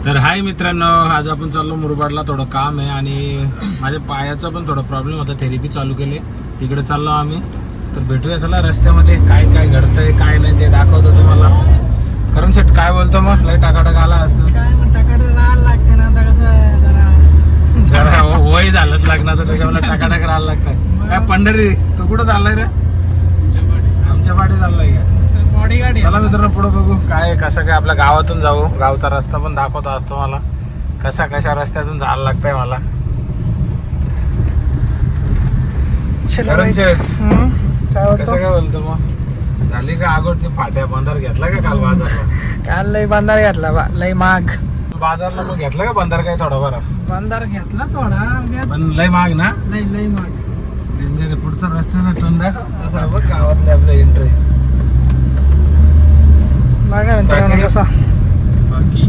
तर हाय मित्रांनो, आज आपण चाललो मुरबाडला. थोडं काम आहे आणि माझ्या पायाचा पण थोडा प्रॉब्लेम होता. थेरपी चालू केली, तिकडे चाललो आम्ही. तर भेटूया चला रस्त्यामध्ये. काय काय घडतंय काय नाही ते दाखवतो तुम्हाला. करण शेट काय बोलतो मग? लय टाकाटाक आला असतो. काय म्हणता कडे राहायला लागते ना आता कसं जरा वय झालंच लग्नाचं, त्याच्यामुळे टाकाटाक राहायला लागतं. काय पंढरी तू कुठं चाललाय रे? आमच्या पाठी चाललाय का? बॉडी गाडी चला मित्रांनो पुढे बघू काय कसं काय. आपल्या गावातून जाऊ, गावचा रस्ता पण दाखवता असतो मला. कशा कशा रस्त्यातून जायला लागतंय मला. करण शेट कसं काय बोलतो मग? झाली का अगोदरची फाट्या बंदर घेतला का काल बाजारला? काल लय बंदार घेतला लय महाग. बाजारला मग घेतला का बंदर काय थोडा बरा? बंदार घेतला थोडा पण लय महाग ना? लय महाग. पुढचा रस्त्याचा टर्न दाखव कसा बघ गावातल्या आपल्या एंट्री. बघा मित्रांनो कसा बाकी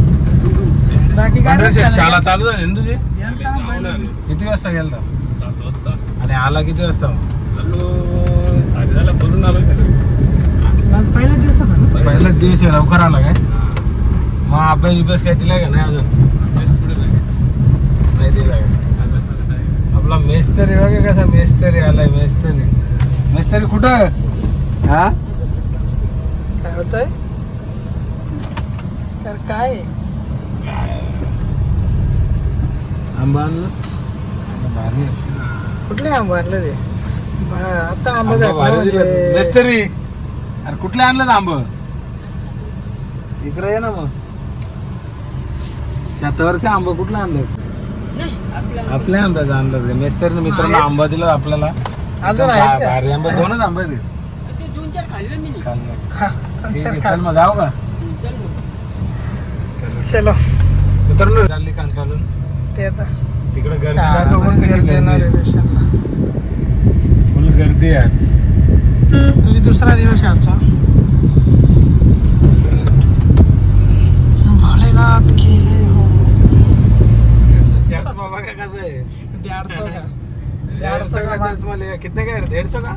काय पंढरी शेट शाळा चालू झाली ना तुझी? गेलता किती वाजता गेलता? 7 वाजता आणि आला किती वाजता? आलो 7:30 भरून आलो. पहिल्याच दिवस होता ना. पहिलाच दिवस आहे, लवकर आला काय? मग अभ्यास काय दिला का नाही अजून? नाही दिला का? आपला मेस्तरी बघा कसा मेस्तरी आलाय. मेस्तरी कुठं? हा काय होतंय तर काय आंबा आणलं भारी असेल. कुठले आंबा आणलं ते आता आंबा आंबा भेटला भारी म्हणजे दिलं. मेस्तरी अरे कुठले आणलं आंब? इकडे ये ना मग. शेतावरचे आंब कुठलं आणलं? आपल्या आंब्याचं आणलं. मेस्तरीने मित्रांनो आंबा दिला आपल्याला. अजून आहेत का? भारी आंबा. 2च आंबे दे. 2-4 खाल्ले मी ठीक आहे, चल मग जाऊ का? चलो मित्रांनो चालली कांतालून. ते आता तिकडे गर्दी दाखव बघ कशी गर्दी आहे. फुल गर्दी आहे आज. तरी दुसरा दिवस आहे आजचा. भोलेनाथ की जय हो. चष्मा बघा कसं आहे. 150 का 150 का चष्मा ले. कितने का है? 150 का?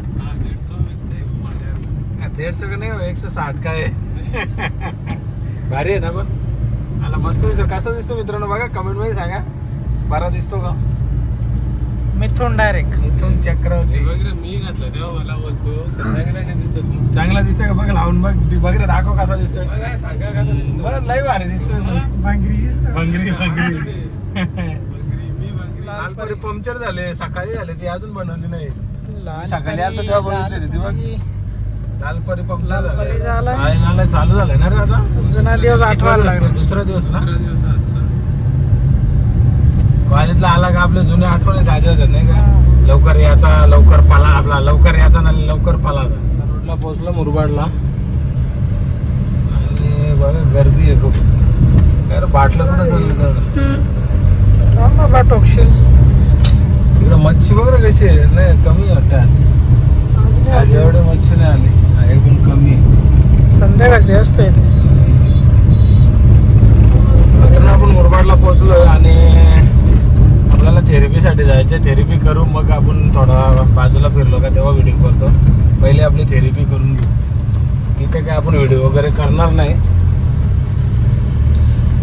150 का नाही हो, 160 का आहे. भारी आहे ना पण. आला मस्त दिसतो. कसा दिसतो मित्रांनो बघा, कमेंट मध्ये सांगा. बरा दिसतो का? मिथून डायरेक्ट इथून चक्रवर्ती मी घातलं तेव्हा मला बोलतो चांगला नाही दिसत. चांगला दिसतोय का? बघ लावून बघ. ती बघ रे, दाखव कसा दिसतोय. काय सांगा कसा दिसतो? बरं लय भारी दिसतोय तू. भांगरी दिसतो. भंगरी मी लालपरी पंक्चर झाले, सकाळी झाले. ती अजून बनवली नाही. लहान सकाळी आता तेव्हा बघितली ती बघ. लालपरी पंक्चर लालपरी झालाय. झालं. चालू झालंय ना रे आता. जुना दिवस आठवायला लागला. दुसरा दिवस ना. दिवस आजचा कॉलेजला आला का आपल्या जुन्या आठवणी ताज्या होतात नाही का? लवकर याचा लवकर पाला आपला, लवकर याचा ना लवकर पालाचा. रोडला पोहोचला मुरबाडला आणि बघा गर्दी आहे खूप. काय रे, बाटलं कुठं झालं? बाबा टोकशील तिकडे मच्छी वगैरे कशी आहे? नाही कमी वाटतं आज एवढे मच्छी नाही आली. आहे पण कमी आहे. संध्याकाळची असते इथे. मित्रांनो आपण मुरबाडला पोहोचलो आणि आपल्याला थेरपीसाठी जायचं. थेरपी करू मग आपण थोडा बाजूला फिरलो का तेव्हा व्हिडिओ करतो. पहिले आपली थेरपी करून घेऊ. तिथे काय आपण व्हिडिओ वगैरे करणार नाही.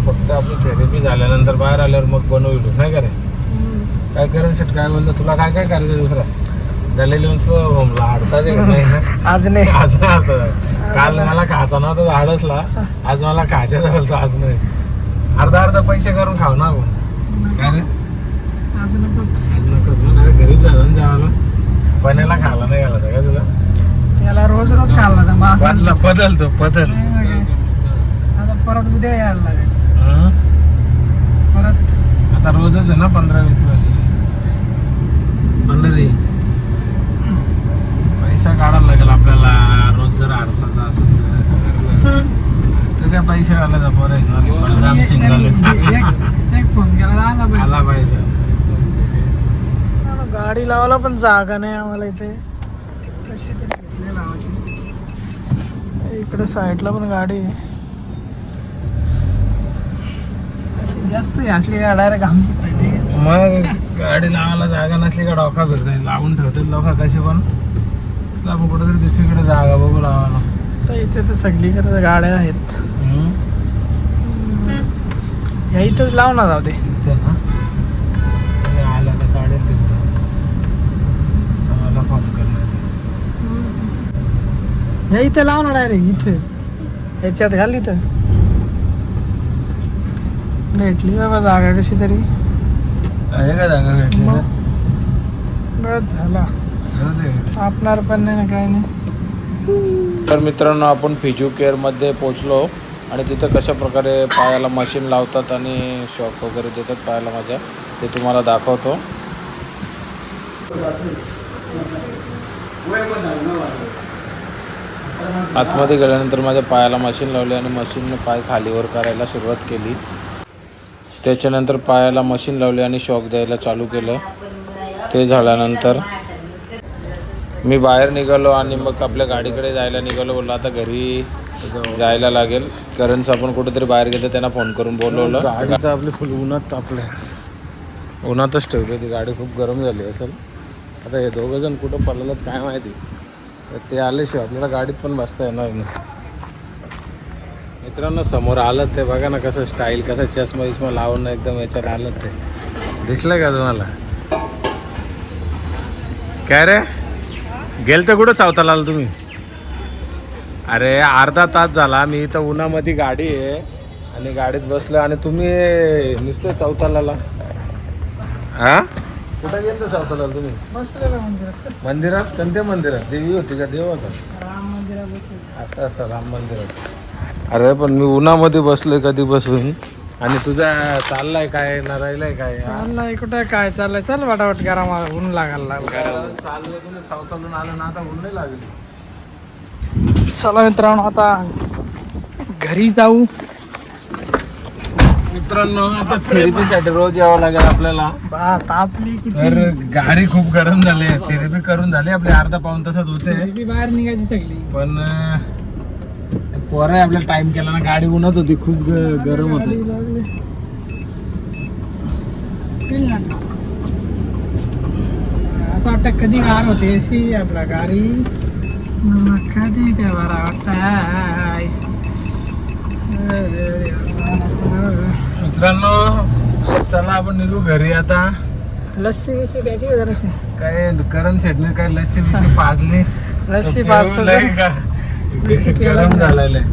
फक्त आपली थेरपी झाल्यानंतर बाहेर आल्यावर मग बनवू व्हिडिओ नाही का रे? काय करेल शेट काय बोलतो? तुला काय काय करायचं दुसरा? झालेलं हाडसाच नाही ना. आज नाही. आज काल मला खायचा नव्हता हाडसला. आज मला खायचा बोलतो. आज नाही. अर्धा पैसे करून खाऊ ना आपण. काय रे? आज नकोच. आज नकोच ना. घरीच जायचं ना जेवायला. पण्याला खायला नाही घालायचं का तुला? त्याला रोज खाल्ला तर मासा बदलतो बदल. नाही मग काय. आता परत उद्या यायला लागेल. परत आता रोजच आहे ना 15-20 दिवस. पंढरी पैसा काढायला लागेल आपल्याला. रोज जर आरसाचा असेल तर काय पैसे आला पोर आहेस ना. बलराम सिंगालेचा एक फोन केला आला पैसा. गाडी लावायला पण जागा नाही आम्हाला इथे. कशी तरी घेतली लावायची. इकडे साईडला पण गाडी आहे. अशी जास्त असली डायरेक्ट घाम. मग गाडी लावायला जागा नसली का डोका फिरते. लावून ठेवते लोक कसे पण. आपण कुठेतरी दुसरीकडे जागा बघू लावायला. तर इथे तर सगळीकडे गाड्या आहेत. ह्या इथंच लाव ना, जाऊ दे. इथे ना आणि आला तर काढेल तिकडं, मला फोन करणार. ह्या इथं लाव ना डायरेक्ट इथं, ह्याच्यात घाल इथं. भेटली बाबा जागा कशी तरी. आहे का जागा भेटली ना? बस झाला, जाऊ दे. आपणार पण नाही ना काय नाही. तर मित्रांनो, आपण फिजिओ केअरमध्ये पोचलो आणि तिथं कशा प्रकारे पायाला मशीन लावतात आणि शॉक वगैरे देतात पायाला माझ्या, ते तुम्हाला दाखवतो. आतमध्ये गेल्यानंतर माझ्या पायाला मशीन लावली आणि मशीनने पाय खालीवर करायला सुरुवात केली. त्याच्यानंतर पायाला मशीन लावली आणि शॉक द्यायला चालू केलं. ते झाल्यानंतर मी बाहेर निघालो आणि मग आपल्या गाडीकडे जायला निघालो. बोललो आता घरी जायला लागेल. करणचं आपण कुठेतरी बाहेर गेलं, त्यांना फोन करून बोलवलं. गाडी तर आपली फुल उन्हात उन्हातच ठेवली होती. गाडी खूप गरम झाली असेल. आता हे दोघं जण कुठं पडलेलं काय माहिती. तर ते आल्याशिवाय आपल्याला गाडीत पण बसता येणार नाही. मित्रांनो, समोर आलं ते बघा ना, कसं स्टाईल, कसं चष्मा विस्मा लावून एकदम याच्यात आलं ते. दिसलं का तुम्हाला? काय रे, गेल तर कुठं चावताला आला तुम्ही? अरे अर्धा तास झाला मी इथं उन्हामध्ये गाडी आहे आणि गाडीत बसलो आणि तुम्ही नुसतं चौथाला. हा, कुठं गेल तर चौथाला तुम्ही? बसलेला मंदिरात. चल. मंदिरात? कोणत्या मंदिरात? देवी होती का देव होता? राम मंदिरात बसले. असं राम मंदिरात. अरे पण मी उन्हामध्ये बसलोय कधीपासून आणि तुझा चाललाय काय ना राहिलाय काय? चाललाय कुठं काय चाललंय? चल वाटावट करा, मला ऊन लागायला लागलं. चाललं तुम्ही सावतालून आलं ना, आता ऊन नाही लागली. चला मित्रांनो, आता घरी जाऊ. मित्रांनो, आता थेरपीसाठी रोज यावं लागेल आपल्याला. बा तापली तर किती. गाडी खूप गरम झाली. थेरपी करून झाली आपली, अर्धा पाऊण तासात होते. ती बाहेर निघायची सगळी. पण पोरं आपल्याला टाइम केला ना, गाडी उन्हात होती, खूप गरम होती. असं वाटतं कधी गार होते एसी आपला गाडी. कधी ते बरा वाटत. मित्रांनो, चला आपण निघू घरी आता. लस्सी बिस्सी द्यायची का जराशी? काय करण शेटने काय लस्सी बिस्सी पाजली? लस्सी पाजतो का गरम झालेलं आहे.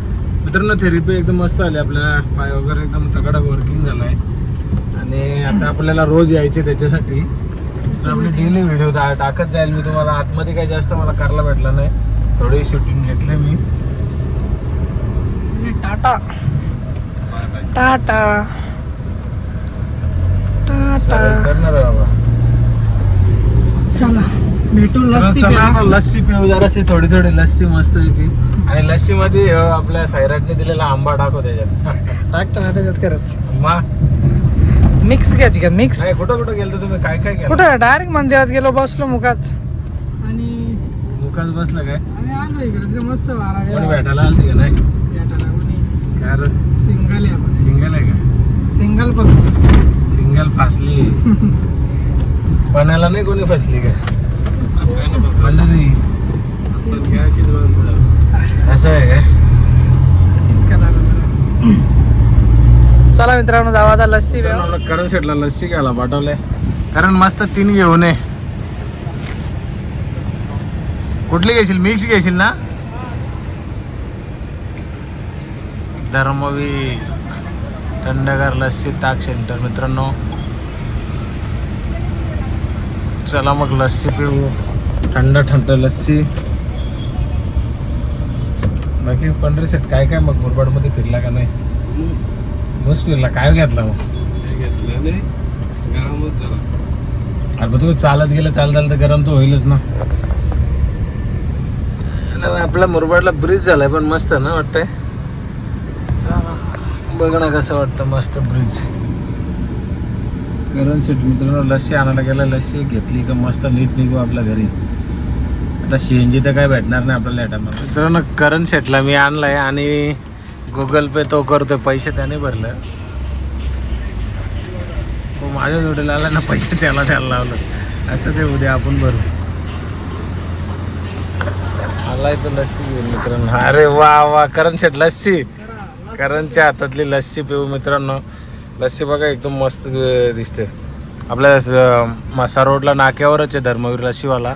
मित्रांनो, थेरपी एकदम मस्त झाली. आपल्याला पाय वगैरे एकदम टकाटक वर्किंग झालाय आणि आता आपल्याला रोज यायचे त्याच्यासाठी. तर आपली डेली व्हिडिओ टाकत जाईल मी तुम्हाला. आतमध्ये काही जास्त मला करायला भेटलं नाही, थोडी शूटिंग घेतले मी. टाटा टाटा टाटा. करणार आहे बाबा. चला भेटू. लस्सी चला प्या. आता लस्सी पिऊ जराशी, थोडी थोडी लस्सी मस्त येते. आणि लस्सी मध्ये आपल्या सैराटने दिलेला आंबा टाकू त्याच्यात. टाकतो ना त्याच्यात करत. मग मिक्स घ्यायची का? मिक्स नाही, कुठं कुठं गेलं तुम्ही? काय काय केलं? कुठं? डायरेक्ट मंदिरात गेलो, बसलो मुकाच आणि मुकाच बसलं काय? आलो इकडे. मस्त वारा कोणी भेटायला आलती का नाही? भेटायला कोणी? काय रे? सिंगल आहे आपण. सिंगल आहे का? सिंगल पासून सिंगल फासली. पणाला नाही कोणी फसली का? पंढरी असं आहे काय? अशीच करायला. चला मित्रांनो, जाऊ आता लस्सी प्या. करण शेटला लस्सी घ्यायला पाठवलंय. कारण मस्त 3 घेऊन ये. कुठली घेशील? मिक्स घेशील ना? धर्मवीर थंडगार लस्सी ताक सेंटर. मित्रांनो, चला मग लस्सी पिऊ. थंड थंड लस्सी. बाकी पंढरी सेट काय काय मग मुरबाड मध्ये फिरला का नाही? मस्त फिरला. काय घेतला मग? घेतलं नाही, गरमच झाला. अरे तुम्ही चालत गेलं, चालत तर गरम तर होईलच ना. आपला मुरबाडला ब्रिज झालाय पण मस्त ना वाटतंय. बघ ना कसं वाटतं, मस्त ब्रिज. करण शेट मित्रांनो लस्सी आणायला गेला. लस्सी घेतली का मस्त नीट निघू आपल्या घरी. आता CNG तर काय भेटणार नाही आपल्याला या टायमाला. मित्रांनो, करण शेटला मी आणलाय आणि गुगल पे तो करतोय. पैसे त्याने भरलं. तो माझ्या जोडीला आला ना, पैसे त्याला द्यायला लावलं. असं ते उद्या आपण भरू. आलाय तर लस्सी घेऊन मित्रांनो. अरे वा वा, करण शेट लस्सी. करणच्या हातातली लस्सी पिऊ मित्रांनो. लस्सी बघा एकदम मस्त दिसते. आपल्या मासा रोडला नाक्यावरच आहे धर्मवीर लस्सीवाला.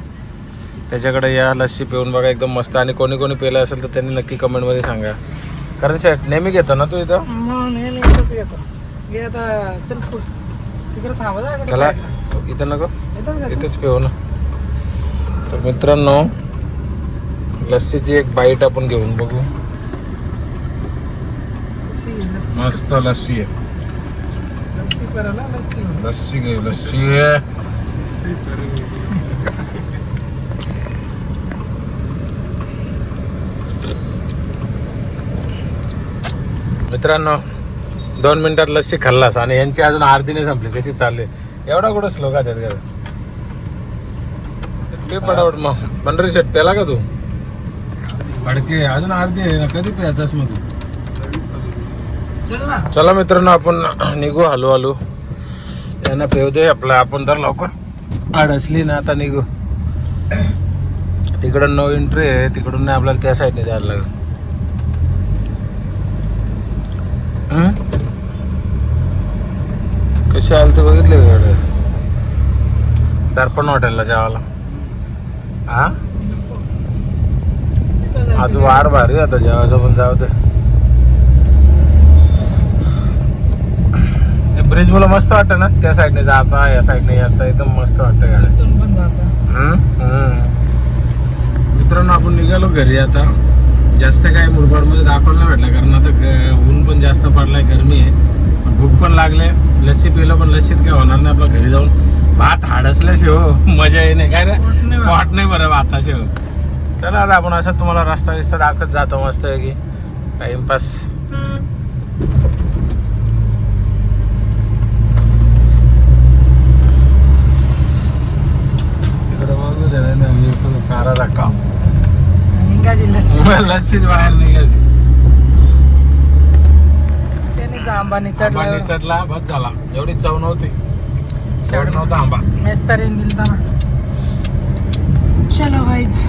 त्याच्याकडे या लस्सी पिऊन बघा एकदम मस्त. आणि कोणी कोणी पिलं असेल तर त्यांनी नक्की कमेंटमध्ये सांगा. कारण शेट नेहमी घेतो ना तू इथं. मग नेहमी इथंच घेतो. हे आता चल तिकडे थांबा. चला इथं नको, इथंच इथेच पिऊ ना. तर मित्रांनो लस्सीची एक बाईट आपण घेऊन बघू. मस्त लस्सी आहे. लस्सी करायला लस्सी लस्सी घे, लस्सी आहे. मित्रांनो 2 मिनिटात लस्सी खाल्लास आणि यांची अजून अर्धी नाही संपली. कशी चालली एवढा कुठं स्लो का त्यात घ्या पटापट. मग पंढरी शेट प्याला का तू? अडके अजून अर्धी आहे ना. कधी प्यायचास मग तू? चल ना. चला मित्रांनो आपण निघू हळूहळू. यांना पेव दे आपला. आपण तर लवकर अडसली ना आता निघू. तिकडून नो एंट्री आहे, तिकडून नाही आपल्याला त्या साईडने जायला लागेल. कशी आले ते बघितले गाडी दर्पण हॉटेलला जेवायला. हा आज वार भारी आता जेवायचं पण जाऊ दे. ब्रिज मला मस्त वाटतं ना. त्या साईडने जायचा या साईडने यायचा एकदम मस्त वाटतं गाडी. इथून पण जाता. मित्रांनो आपण निघालो घरी आता. जास्त काही मुरबाडमध्ये दाखवलं नाही भेटलं कारण आता ऊन पण जास्त पडलाय, गरमी आहे, भूक पण लागले. लस्सी पिलं पण लस्सीत काय होणार नाही. आपलं घरी जाऊन भात हाडसल्याशिवाय मजा येणे काय रे. पोट नाही बरं भाताशिवाय. चला आता आपण असं तुम्हाला रस्ता विस्ता दाखवत जातो मस्त की टाइमपास. इकडे बघू दे ना कारा धक्का. निघायची लस्सी. लस्सीच बाहेर निघायची. त्याने आंबा आंबा निचडला. निसटला बस झाला. एवढी चव नव्हती. चव नव्हता आंबा. मेस्तरीने दिलता ना. चलो गाइस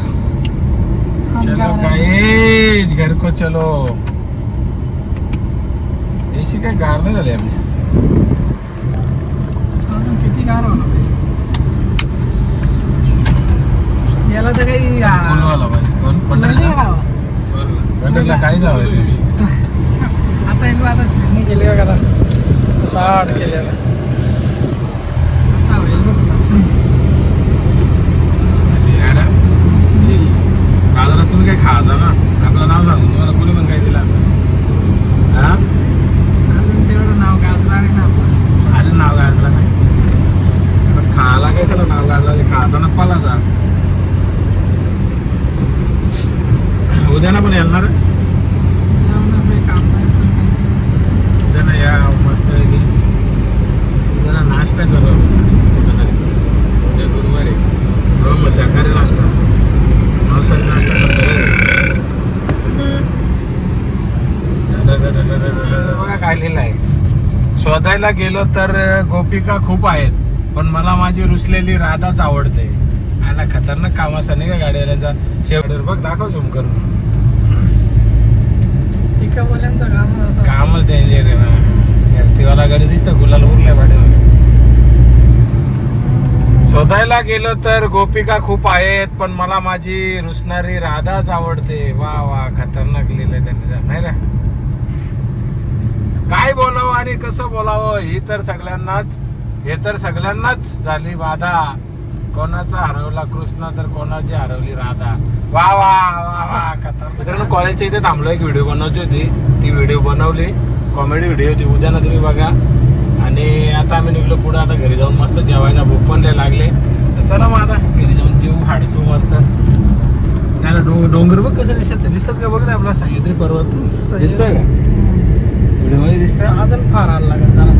चलो गाइस घर को चलो. एसी काय गार नाही झाली आपली. किती गार होणार याला तर काही फुलवाला पाहिजे. कोण पंढरीला? पंढरीला काय जावं? आता येईल आता स्पीडने गेले बघा. आता 60 केलेला आता होईल बघ. बाजारात तुम्ही काय खायचा ना. आपलं नाव सांगून तुम्हाला कोणी पण काय दिला. हा अजून तेवढं नाव गाजला नाही ना आपलं. अजून नाव गाजला नाही पण खायला कशाला नाव गाजला. खाताना पाला. उद्या ना पण येणार. काम नाही. उद्या ना या मस्त आहे की उद्या ना नाश्ता करू कुठेतरी. उद्या गुरुवार आहे. हो मग शाकाहारी नाश्ता मांसाहारी नाश्ता करतो. बघा काय लिहिलं आहे. शोधायला गेलो तर गोपिका खूप आहेत पण मला माझी रुसलेली राधाच आवडते. आला खतरनाक काम असं नाही का गाडीवाल्यांचा. शेवट बघ दाखव झूम करून. पिकावाल्यांचं काम कामच डेंजर आहे ना. शेतीवाला गाडी दिसतं गुलाल उरल्या गाडीवर. शोधायला गेलो तर गोपिका खूप आहेत पण मला माझी रुसणारी राधाच आवडते. वा वा खतरनाक लिहिलंय त्यांनी नाही रे. काय बोलावं आणि कसं बोलावं हे तर सगळ्यांनाच झाली बाधा. कोणाचा हरवला कृष्णा तर कोणाची हरवली राधा. वा वा वा वा खतरनाक. मित्रांनो कॉलेजच्या इथे थांबलो. एक व्हिडिओ बनवायची होती. ती व्हिडिओ बनवली. कॉमेडी व्हिडिओ होती. उद्या ना तुम्ही बघा. आणि आता आम्ही निघलो पुढे. आता घरी जाऊन मस्त जेवायला भूक पण लय लागले. तर चला मग आता घरी जाऊन जेवू हाडसू मस्त. चला डोंगर बघ कसं दिसतात का बघ ना. आपला सह्याद्री पर्वत दिसतोय का व्हिडिओ मध्ये? दिसतोय. अजून फार आला लागेल त्याला.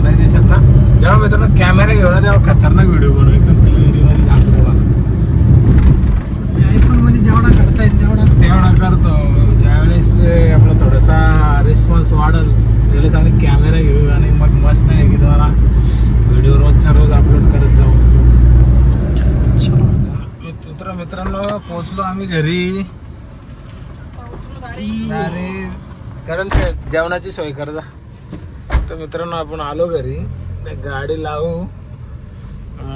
नाही दिसत ना. जेव्हा मित्रांनो कॅमेरा घेऊन तेव्हा खतरनाक व्हिडिओ बनवू. एकदम क्लिअरिटी मध्ये दाखवतो मला. आयफोन मध्ये जेवढा करता येईल तेवढा करतो. ज्यावेळेस आपला थोडासा रिस्पॉन्स वाढेल त्यावेळेस आम्ही कॅमेरा घेऊ आणि मग मस्त आहे की तुम्हाला व्हिडिओ रोजच्या रोज अपलोड करत जाऊ. मित्रांनो पोहोचलो आम्ही घरी. अरे कारण जेवणाची सोय कर जा. तर मित्रांनो आपण आलो घरी, तर गाडी लावू,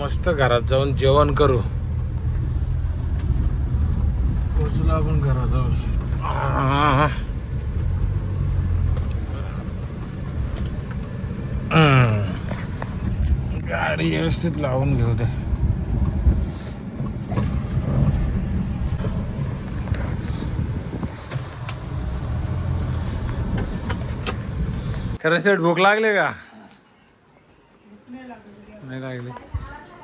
मस्त घरात जाऊन जेवण करू. पोचलो आपण घराजवळ. गाडी व्यवस्थित लावून घेऊ दे. खरं सेट भूक लागले का? नाही लागली.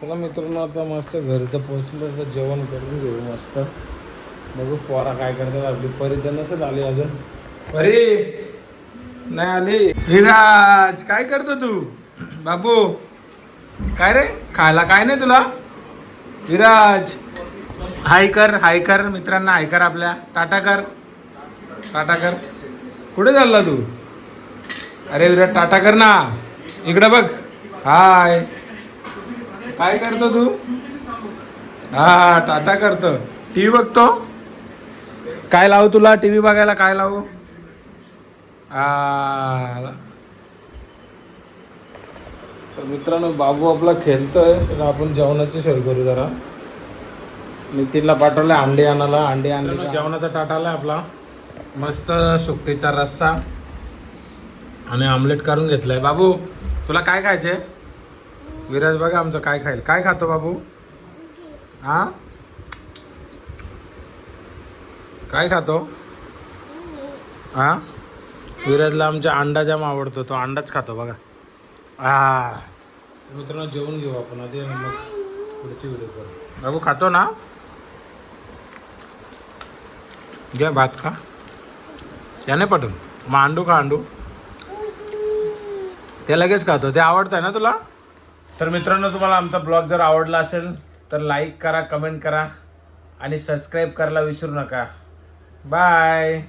चला मित्रांनो आता मस्त घरी तर पोचलो, तर जेवण करून घेऊ मस्त. बघू पोरा काय करतात. आपली परी तर नसेल आली अजून. परी नाही आली. विराज काय करतो तू? बाबू काय रे, खायला काय नाही तुला? विराज हाय कर मित्रांना, हाय कर, आपल्या टाटा कर, टाटा कर. कुठे चालला तू? अरे विराट टाटा कर ना, इकडं बघ. हाय, काय करतो तू? हा टाटा करतो. टीव्ही बघतो. काय लावू तुला टीव्ही बघायला? काय लावू? तर मित्रांनो बाबू आपला खेळतोय, तर आपण जेवणाची सोय करू जरा. नितीनला पाठवलं अंडे आणायला. अंडे आणले. जेवणाचा ताट आलाय आपला. मस्त सुकटीचा रस्सा आणि आमलेट करून घेतलाय. बाबू तुला काय खायचे? विराज बघा आमचं काय खाईल. काय खातो बाबू? हा काय खातो? हा विराजला आमच्या अंडा जाम आवडतो, तो अंडाच खातो बघा. मित्रांनो जेवण घेऊ आपण आधी आणि मग पुढची व्हिडिओ करू. बाबू खातो ना? घ्या भात खा. त्याने पटून मग अंडू खा. अंडू ते लगेच खातो, ते आवडतं ना तुला? तर मित्रांनो तुम्हाला आमचा ब्लॉग जर आवडला असेल तर लाईक करा, कमेंट करा आणि सबस्क्राईब करायला विसरू नका. बाय.